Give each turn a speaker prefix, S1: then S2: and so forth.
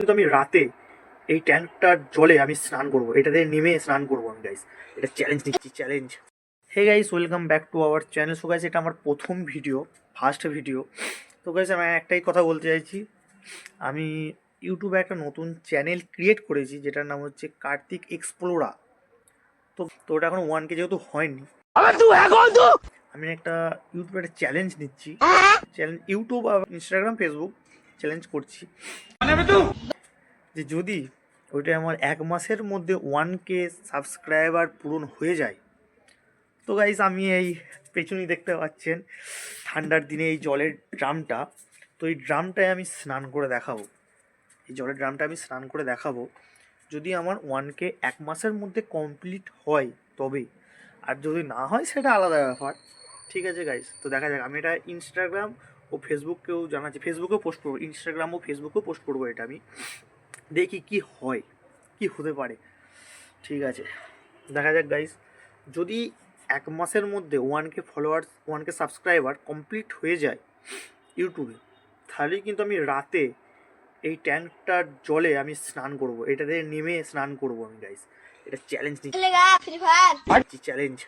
S1: কিন্তু আমি রাতে এই ট্যাঙ্কটার জলে আমি স্নান করবো, এটাতে নেমে স্নান করবো আমি গাইস। এটা চ্যালেঞ্জ নিচ্ছি, challenge. Hey guys, welcome back to our channel. So guys, এটা আমার প্রথম ভিডিও, ফার্স্ট ভিডিও। তো গাইস, আমি একটাই কথা বলতে চাইছি, আমি ইউটিউবে একটা নতুন চ্যানেল ক্রিয়েট করেছি যেটার নাম হচ্ছে কার্তিক এক্সপ্লোরা। তো ওটা এখন 1K যেহেতু হয়নি, আমি একটা ইউটিউবে একটা চ্যালেঞ্জ নিচ্ছি। চ্যালেঞ্জ ইউটিউব আর ইনস্টাগ্রাম ফেসবুক চ্যালেঞ্জ করছি যে যদি ওইটা আমার 1 মাসের মধ্যে 1K সাবস্ক্রাইবার পূরণ হয়ে যায়, তো গাইস আমি এই পেছনেই দেখতে পাচ্ছেন ঠান্ডার দিনে এই জলের ড্রামটা, তো এই ড্রামটায় আমি স্নান করে দেখাবো। এই জলের ড্রামটা আমি স্নান করে দেখাবো যদি আমার 1K 1 মাসের মধ্যে কমপ্লিট হয় তবেই, আর যদি না হয় সেটা আলাদা ব্যাপার। ঠিক আছে গাইস, তো দেখা যাক। আমি এটা ইনস্টাগ্রাম ও ফেসবুককেও জানাচ্ছি, ফেসবুকেও পোস্ট করবো, ইনস্টাগ্রাম ও ফেসবুকেও পোস্ট করবো এটা আমি। দেখি কি হয়, কি হতে পারে। ঠিক আছে, দেখা যাক গাইস। যদি 1 মাসের মধ্যে 1K followers, 1K subscriber complete হয়ে যায় ইউটিউবে, তাহলেই কিন্তু আমি রাতে এই ট্যাঙ্কটার জলে আমি স্নান করব, এটাতে নেমে স্নান করব আমি গাইস। এটা চ্যালেঞ্জ নিচ্ছি, চ্যালেঞ্জ।